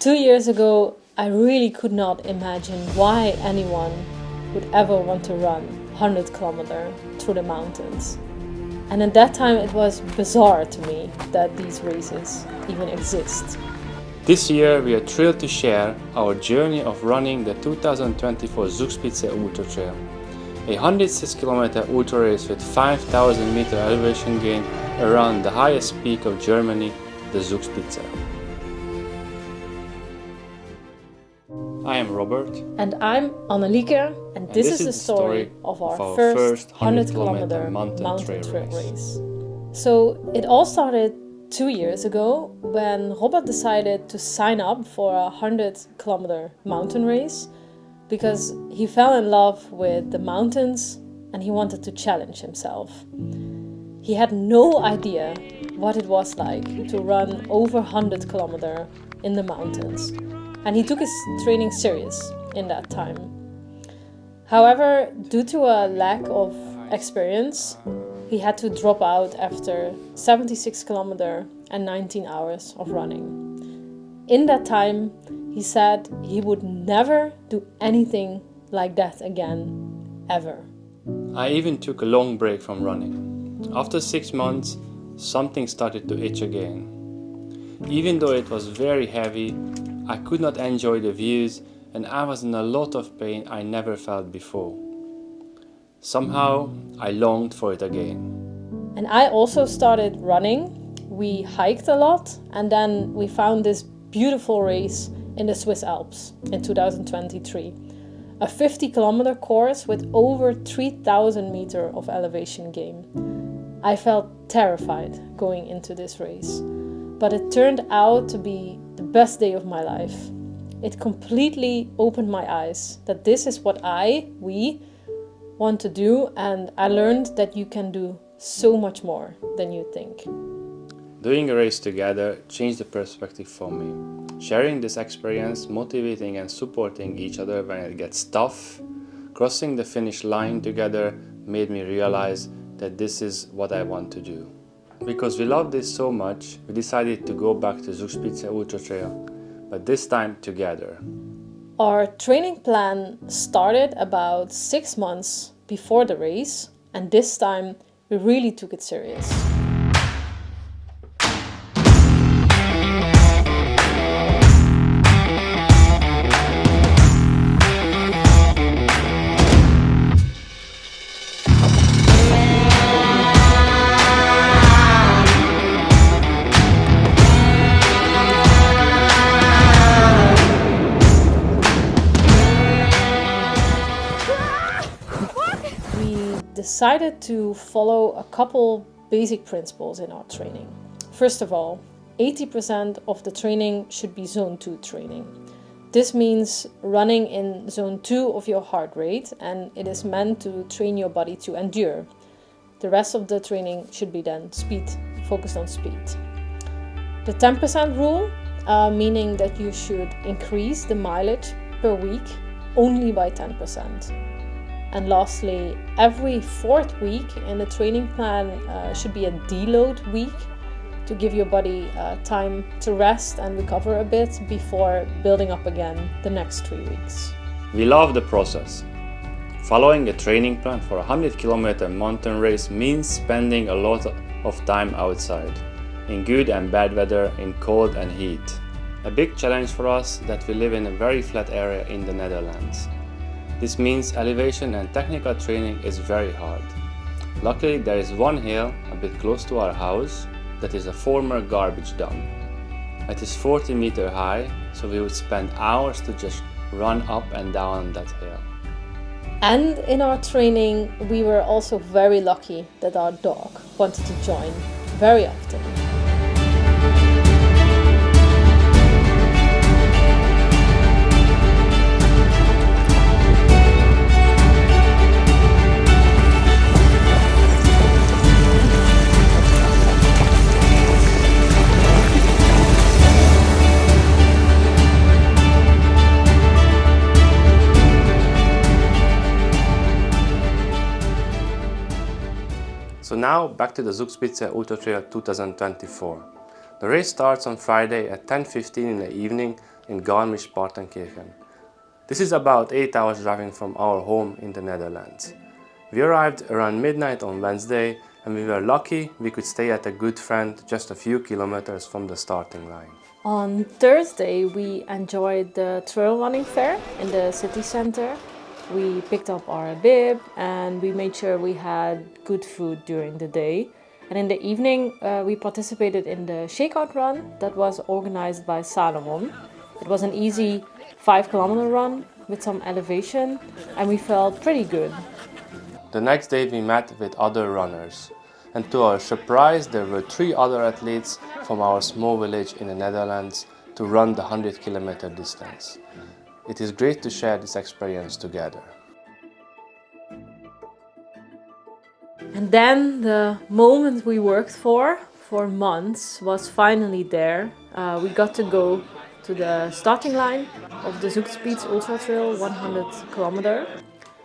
2 years ago, I really could not imagine why anyone would ever want to run 100 kilometers through the mountains. And at that time it was bizarre to me that these races even exist. This year we are thrilled to share our journey of running the 2024 Zugspitze Ultratrail, a 106 km ultra race with 5,000 meter elevation gain around the highest peak of Germany, the Zugspitze. I am Robert. And I'm Annelieke, and this is the story of our first 100 kilometer mountain trail race. So it all started 2 years ago when Robert decided to sign up for a 100 kilometer mountain race because he fell in love with the mountains and he wanted to challenge himself. He had no idea what it was like to run over 100 kilometers in the mountains, and he took his training serious in that time. However, due to a lack of experience, he had to drop out after 76 kilometers and 19 hours of running. In that time, he said he would never do anything like that again, ever. I even took a long break from running. After 6 months, something started to itch again. Even though it was very heavy, I could not enjoy the views and I was in a lot of pain I never felt before. Somehow, I longed for it again. And I also started running. We hiked a lot and then we found this beautiful race in the Swiss Alps in 2023. A 50 kilometer course with over 3,000 meters of elevation gain. I felt terrified going into this race, but it turned out to be the best day of my life. It completely opened my eyes that this is what we want to do, and I learned that you can do so much more than you think. Doing a race together changed the perspective for me. Sharing this experience, motivating and supporting each other when it gets tough, crossing the finish line together made me realize that this is what I want to do. Because we love this so much, we decided to go back to Zugspitze Ultratrail, but this time together. Our training plan started about 6 months before the race, and this time we really took it serious. Decided to follow a couple basic principles in our training. First of all, 80% of the training should be zone 2 training. This means running in zone 2 of your heart rate, and it is meant to train your body to endure. The rest of the training should be then focused on speed. The 10% rule, meaning that you should increase the mileage per week only by 10%. And lastly, every 4th week in the training plan should be a deload week to give your body time to rest and recover a bit before building up again the next 3 weeks. We love the process. Following a training plan for a 100 kilometer mountain race means spending a lot of time outside, in good and bad weather, in cold and heat. A big challenge for us that we live in a very flat area in the Netherlands. This means elevation and technical training is very hard. Luckily, there is one hill a bit close to our house that is a former garbage dump. It is 40 meters high, so we would spend hours to just run up and down that hill. And in our training, we were also very lucky that our dog wanted to join very often. So now back to the Zugspitze Ultratrail 2024. The race starts on Friday at 10:15 in the evening in Garmisch-Partenkirchen. This is about 8 hours driving from our home in the Netherlands. We arrived around midnight on Wednesday, and we were lucky we could stay at a good friend just a few kilometers from the starting line. On Thursday, we enjoyed the trail running fair in the city center. We picked up our bib and we made sure we had good food during the day. And in the evening, we participated in the shakeout run that was organized by Salomon. It was an easy 5-kilometer run with some elevation, and we felt pretty good. The next day we met with other runners, and to our surprise there were 3 other athletes from our small village in the Netherlands to run the 100-kilometer distance. It is great to share this experience together. And then the moment we worked for months was finally there. We got to go to the starting line of the Zugspitze Ultratrail 100 kilometer.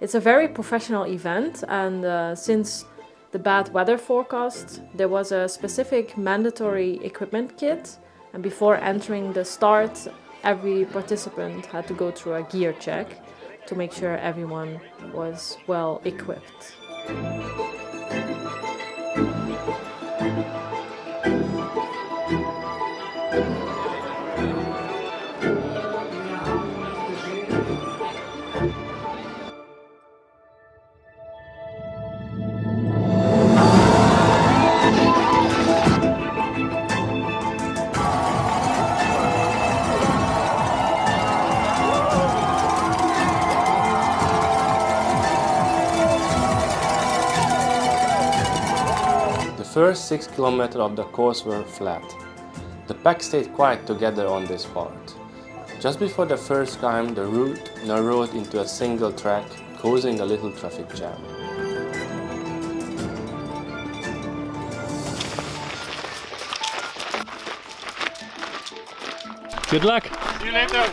It's a very professional event, and since the bad weather forecast, there was a specific mandatory equipment kit, and before entering the start, every participant had to go through a gear check to make sure everyone was well equipped. The first 6 kilometers of the course were flat. The pack stayed quite together on this part. Just before the first climb, the route narrowed into a single track, causing a little traffic jam. Good luck! See you later!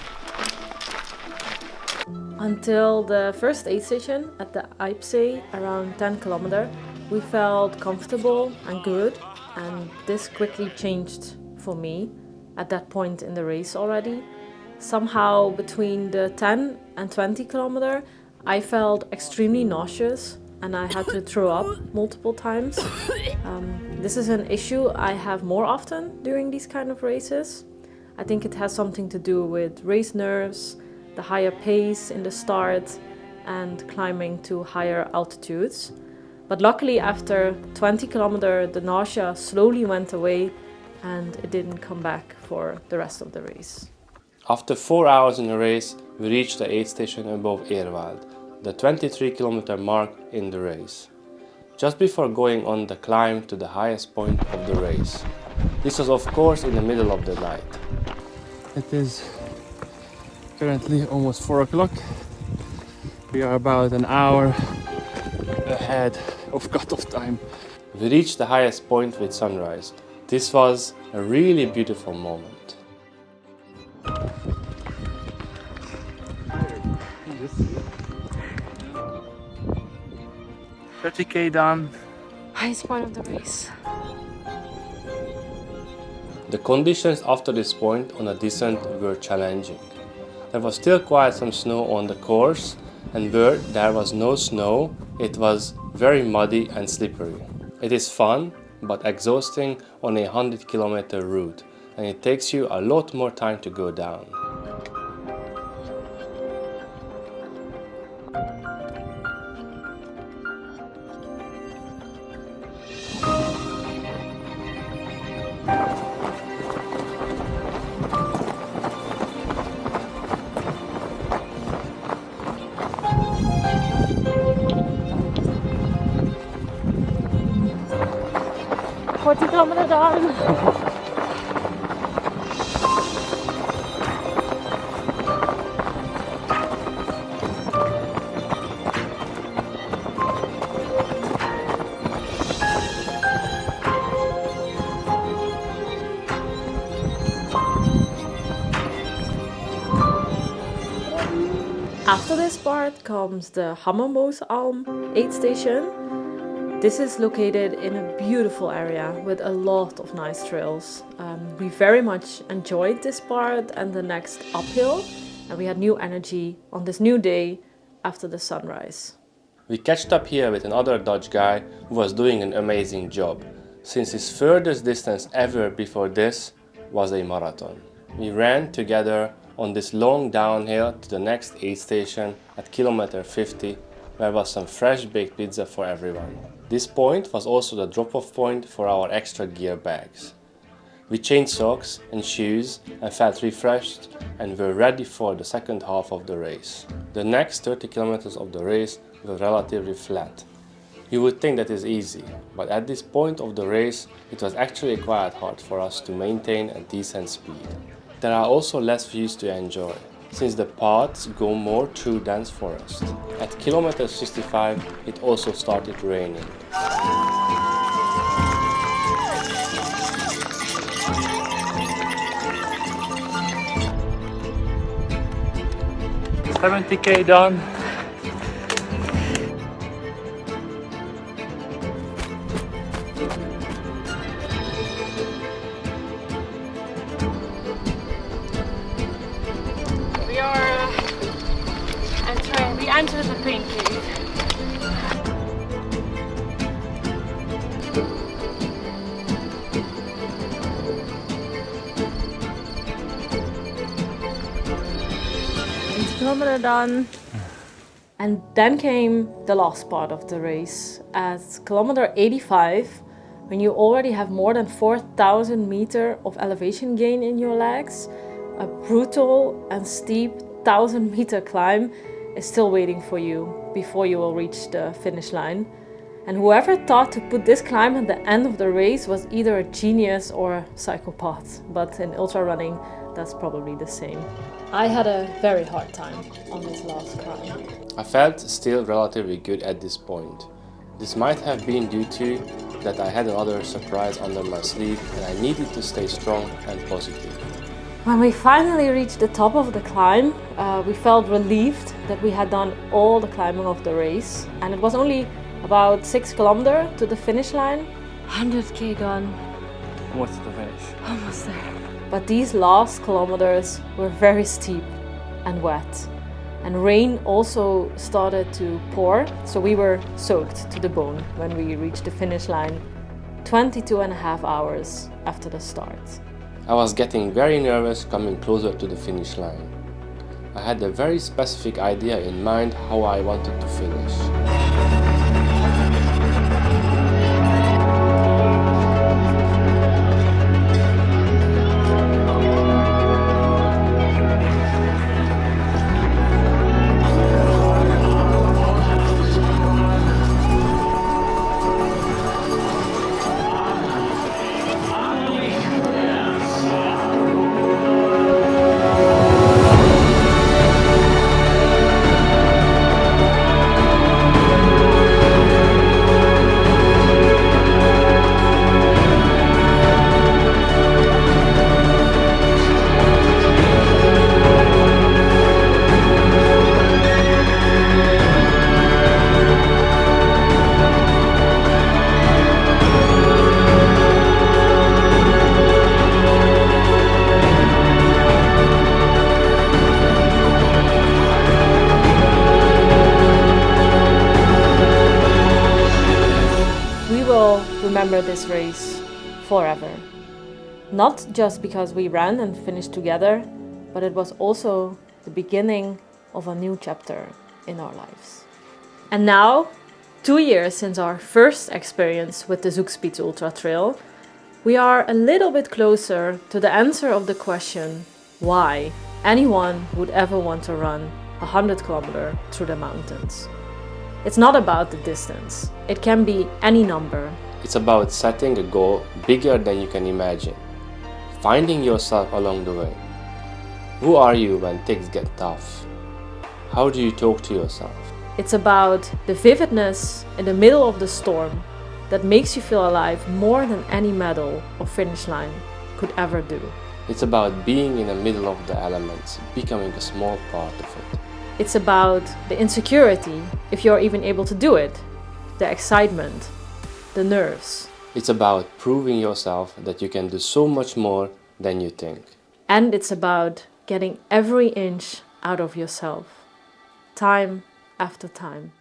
Until the first aid station at the Eibsee, around 10 kilometers, we felt comfortable and good, and this quickly changed for me at that point in the race already. Somehow between the 10 and 20 kilometers, I felt extremely nauseous and I had to throw up multiple times. This is an issue I have more often during these kind of races. I think it has something to do with race nerves, the higher pace in the start, and climbing to higher altitudes. But luckily after 20 kilometers, the nausea slowly went away and it didn't come back for the rest of the race. After 4 hours in the race, we reached the aid station above Eerwald, the 23-kilometer mark in the race, just before going on the climb to the highest point of the race. This was of course in the middle of the night. It is currently almost 4 o'clock. We are about an hour ahead of cut-off time. We reached the highest point with sunrise. This was a really beautiful moment. 30k done. Highest point of the race. The conditions after this point on a descent were challenging. There was still quite some snow on the course, and where there was no snow, it was very muddy and slippery. It is fun, but exhausting on a 100-kilometer route, and it takes you a lot more time to go down. After this part comes the Hammermoos Alm aid station. This is located in a beautiful area with a lot of nice trails. We very much enjoyed this part and the next uphill, and we had new energy on this new day after the sunrise. We catched up here with another Dutch guy who was doing an amazing job, since his furthest distance ever before this was a marathon. We ran together on this long downhill to the next aid station at kilometer 50, where was some fresh baked pizza for everyone. This point was also the drop-off point for our extra gear bags. We changed socks and shoes and felt refreshed and were ready for the second half of the race. The next 30 kilometers of the race were relatively flat. You would think that is easy, but at this point of the race it was actually quite hard for us to maintain a decent speed. There are also less views to enjoy, since the paths go more through dense forest. At kilometer 65 it also started raining. 70k done. We entered the pain cave. Kilometer done. And then came the last part of the race. At kilometer 85, when you already have more than 4,000 meters of elevation gain in your legs, a brutal and steep 1,000-meter climb is still waiting for you before you will reach the finish line. And whoever thought to put this climb at the end of the race was either a genius or a psychopath. But in ultra running, that's probably the same. I had a very hard time on this last climb. I felt still relatively good at this point. This might have been due to that I had another surprise under my sleeve and I needed to stay strong and positive. When we finally reached the top of the climb, we felt relieved that we had done all the climbing of the race. And it was only about 6 kilometers to the finish line. 100k done. What's the finish? Almost there. But these last kilometers were very steep and wet. And rain also started to pour, so we were soaked to the bone when we reached the finish line 22.5 hours after the start. I was getting very nervous coming closer to the finish line. I had a very specific idea in mind how I wanted to finish. Remember this race forever. Not just because we ran and finished together, but it was also the beginning of a new chapter in our lives. And now, 2 years since our first experience with the Zugspitze Ultratrail, we are a little bit closer to the answer of the question why anyone would ever want to run 100 kilometers through the mountains. It's not about the distance. It can be any number. It's about setting a goal bigger than you can imagine. Finding yourself along the way. Who are you when things get tough? How do you talk to yourself? It's about the vividness in the middle of the storm that makes you feel alive more than any medal or finish line could ever do. It's about being in the middle of the elements, becoming a small part of it. It's about the insecurity, if you're even able to do it, the excitement, the nerves. It's about proving yourself that you can do so much more than you think. And it's about getting every inch out of yourself, time after time.